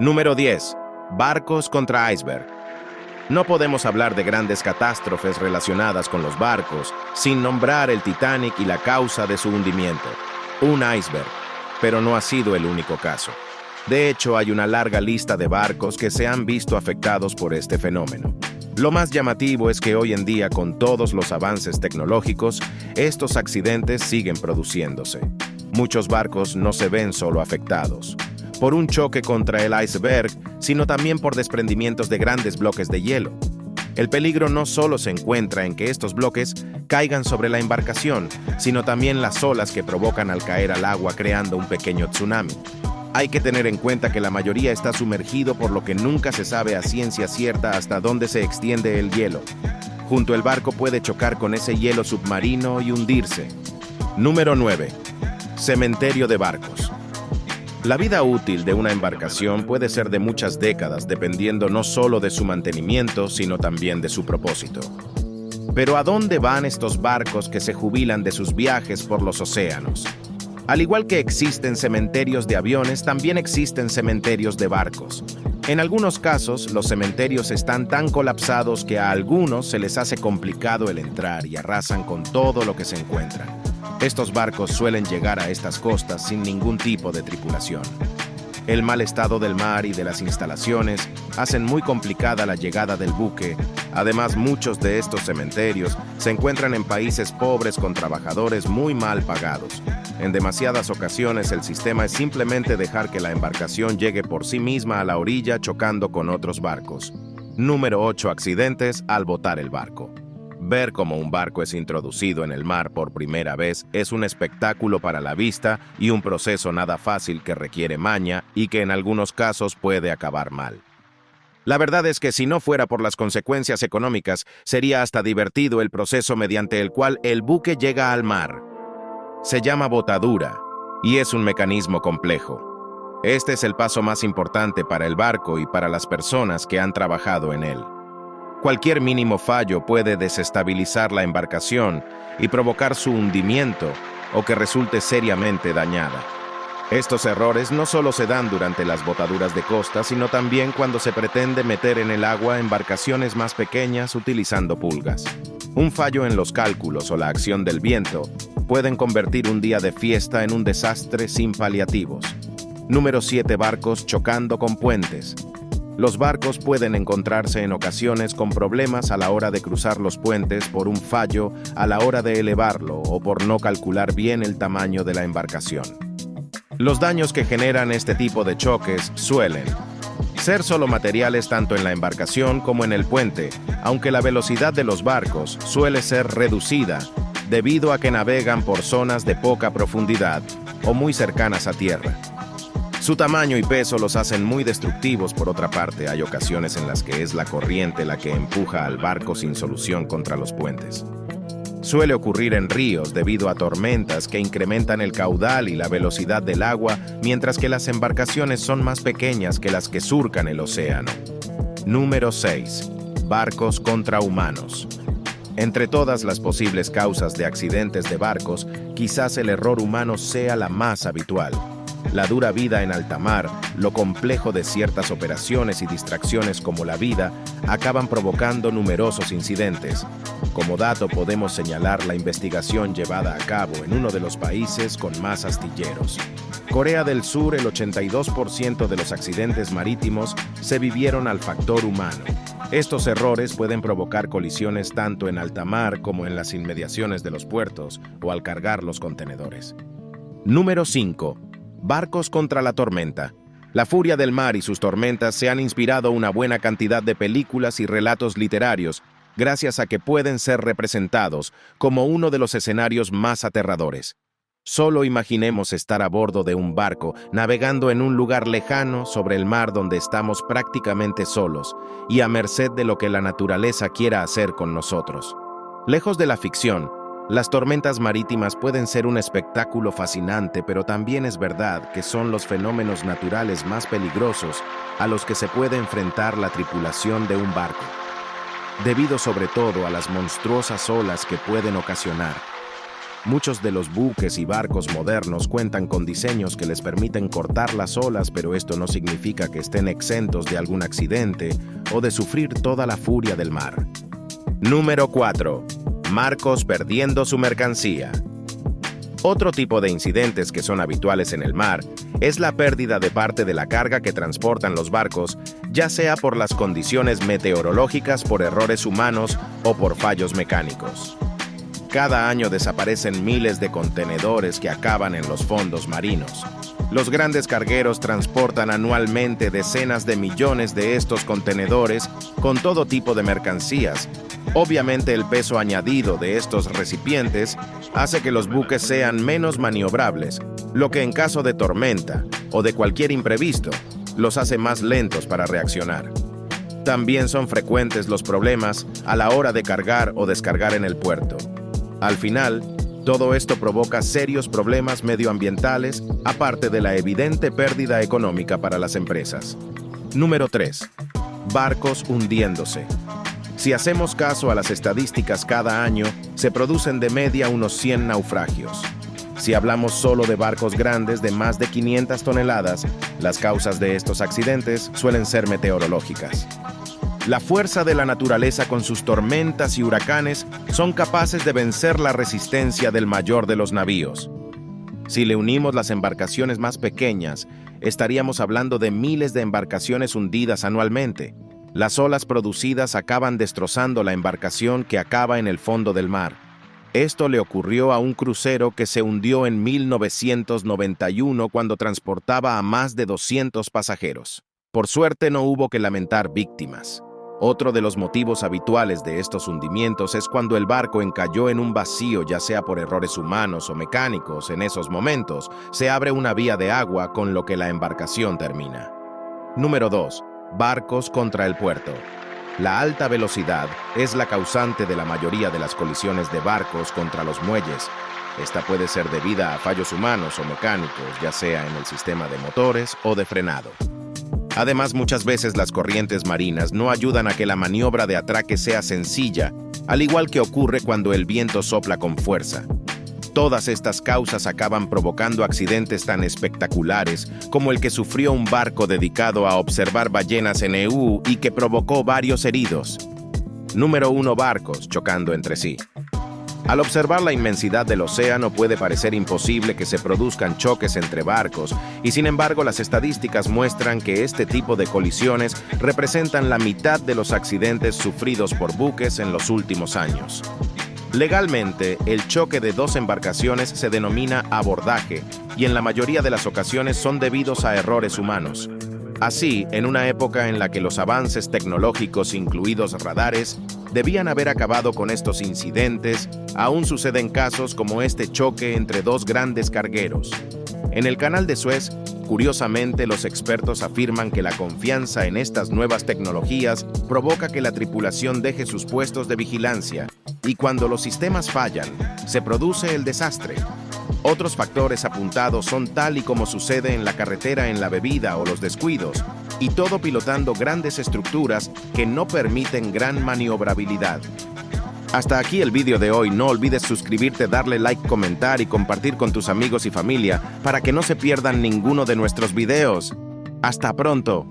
Número 10. Barcos contra iceberg. No podemos hablar de grandes catástrofes relacionadas con los barcos sin nombrar el Titanic y la causa de su hundimiento, un iceberg, pero no ha sido el único caso. De hecho, hay una larga lista de barcos que se han visto afectados por este fenómeno. Lo más llamativo es que hoy en día, con todos los avances tecnológicos, estos accidentes siguen produciéndose. Muchos barcos no se ven solo afectados por un choque contra el iceberg, sino también por desprendimientos de grandes bloques de hielo. El peligro no solo se encuentra en que estos bloques caigan sobre la embarcación, sino también las olas que provocan al caer al agua creando un pequeño tsunami. Hay que tener en cuenta que la mayoría está sumergido, por lo que nunca se sabe a ciencia cierta hasta dónde se extiende el hielo. Junto al barco puede chocar con ese hielo submarino y hundirse. Número 9. Cementerio de barcos. La vida útil de una embarcación puede ser de muchas décadas, dependiendo no solo de su mantenimiento, sino también de su propósito. Pero ¿a dónde van estos barcos que se jubilan de sus viajes por los océanos? Al igual que existen cementerios de aviones, también existen cementerios de barcos. En algunos casos, los cementerios están tan colapsados que a algunos se les hace complicado el entrar y arrasan con todo lo que se encuentran. Estos barcos suelen llegar a estas costas sin ningún tipo de tripulación. El mal estado del mar y de las instalaciones hacen muy complicada la llegada del buque. Además, muchos de estos cementerios se encuentran en países pobres con trabajadores muy mal pagados. En demasiadas ocasiones, el sistema es simplemente dejar que la embarcación llegue por sí misma a la orilla, chocando con otros barcos. Número 8. Accidentes al botar el barco. Ver cómo un barco es introducido en el mar por primera vez es un espectáculo para la vista y un proceso nada fácil que requiere maña y que en algunos casos puede acabar mal. La verdad es que si no fuera por las consecuencias económicas, sería hasta divertido el proceso mediante el cual el buque llega al mar. Se llama botadura y es un mecanismo complejo. Este es el paso más importante para el barco y para las personas que han trabajado en él. Cualquier mínimo fallo puede desestabilizar la embarcación y provocar su hundimiento o que resulte seriamente dañada. Estos errores no solo se dan durante las botaduras de costa, sino también cuando se pretende meter en el agua embarcaciones más pequeñas utilizando pulgas. Un fallo en los cálculos o la acción del viento pueden convertir un día de fiesta en un desastre sin paliativos. Número 7. Barcos chocando con puentes. Los barcos pueden encontrarse en ocasiones con problemas a la hora de cruzar los puentes por un fallo a la hora de elevarlo o por no calcular bien el tamaño de la embarcación. Los daños que generan este tipo de choques suelen ser solo materiales tanto en la embarcación como en el puente, aunque la velocidad de los barcos suele ser reducida debido a que navegan por zonas de poca profundidad o muy cercanas a tierra. Su tamaño y peso los hacen muy destructivos. Por otra parte, hay ocasiones en las que es la corriente la que empuja al barco sin solución contra los puentes. Suele ocurrir en ríos debido a tormentas que incrementan el caudal y la velocidad del agua, mientras que las embarcaciones son más pequeñas que las que surcan el océano. Número 6. Barcos contra humanos. Entre todas las posibles causas de accidentes de barcos, quizás el error humano sea la más habitual. La dura vida en alta mar, lo complejo de ciertas operaciones y distracciones como la vida, acaban provocando numerosos incidentes. Como dato podemos señalar la investigación llevada a cabo en uno de los países con más astilleros. Corea del Sur, el 82% de los accidentes marítimos se debieron al factor humano. Estos errores pueden provocar colisiones tanto en alta mar como en las inmediaciones de los puertos o al cargar los contenedores. Número 5. Barcos contra la tormenta. La furia del mar y sus tormentas se han inspirado una buena cantidad de películas y relatos literarios, gracias a que pueden ser representados como uno de los escenarios más aterradores. Solo imaginemos estar a bordo de un barco, navegando en un lugar lejano sobre el mar donde estamos prácticamente solos y a merced de lo que la naturaleza quiera hacer con nosotros. Lejos de la ficción, las tormentas marítimas pueden ser un espectáculo fascinante, pero también es verdad que son los fenómenos naturales más peligrosos a los que se puede enfrentar la tripulación de un barco, debido sobre todo a las monstruosas olas que pueden ocasionar. Muchos de los buques y barcos modernos cuentan con diseños que les permiten cortar las olas, pero esto no significa que estén exentos de algún accidente o de sufrir toda la furia del mar. Número 4. Barcos perdiendo su mercancía. Otro tipo de incidentes que son habituales en el mar es la pérdida de parte de la carga que transportan los barcos, ya sea por las condiciones meteorológicas, por errores humanos o por fallos mecánicos. Cada año desaparecen miles de contenedores que acaban en los fondos marinos. Los grandes cargueros transportan anualmente decenas de millones de estos contenedores con todo tipo de mercancías. Obviamente, el peso añadido de estos recipientes hace que los buques sean menos maniobrables, lo que en caso de tormenta o de cualquier imprevisto los hace más lentos para reaccionar. También son frecuentes los problemas a la hora de cargar o descargar en el puerto. Al final, todo esto provoca serios problemas medioambientales, aparte de la evidente pérdida económica para las empresas. Número 3. Barcos hundiéndose. Si hacemos caso a las estadísticas, cada año se producen de media unos 100 naufragios. Si hablamos solo de barcos grandes de más de 500 toneladas, las causas de estos accidentes suelen ser meteorológicas. La fuerza de la naturaleza con sus tormentas y huracanes son capaces de vencer la resistencia del mayor de los navíos. Si le unimos las embarcaciones más pequeñas, estaríamos hablando de miles de embarcaciones hundidas anualmente. Las olas producidas acaban destrozando la embarcación que acaba en el fondo del mar. Esto le ocurrió a un crucero que se hundió en 1991 cuando transportaba a más de 200 pasajeros. Por suerte no hubo que lamentar víctimas. Otro de los motivos habituales de estos hundimientos es cuando el barco encalló en un vacío, ya sea por errores humanos o mecánicos. En esos momentos, se abre una vía de agua con lo que la embarcación termina. Número 2. Barcos contra el puerto. La alta velocidad es la causante de la mayoría de las colisiones de barcos contra los muelles. Esta puede ser debida a fallos humanos o mecánicos, ya sea en el sistema de motores o de frenado. Además, muchas veces las corrientes marinas no ayudan a que la maniobra de atraque sea sencilla, al igual que ocurre cuando el viento sopla con fuerza. Todas estas causas acaban provocando accidentes tan espectaculares como el que sufrió un barco dedicado a observar ballenas en EU y que provocó varios heridos. Número 1. Barcos chocando entre sí. Al observar la inmensidad del océano puede parecer imposible que se produzcan choques entre barcos, y sin embargo las estadísticas muestran que este tipo de colisiones representan la mitad de los accidentes sufridos por buques en los últimos años. Legalmente, el choque de dos embarcaciones se denomina abordaje, y en la mayoría de las ocasiones son debidos a errores humanos. Así, en una época en la que los avances tecnológicos, incluidos radares, debían haber acabado con estos incidentes, aún suceden casos como este choque entre dos grandes cargueros. En el Canal de Suez, curiosamente, los expertos afirman que la confianza en estas nuevas tecnologías provoca que la tripulación deje sus puestos de vigilancia, y cuando los sistemas fallan, se produce el desastre. Otros factores apuntados son tal y como sucede en la carretera en la bebida o los descuidos, y todo pilotando grandes estructuras que no permiten gran maniobrabilidad. Hasta aquí el vídeo de hoy. No olvides suscribirte, darle like, comentar y compartir con tus amigos y familia para que no se pierdan ninguno de nuestros videos. ¡Hasta pronto!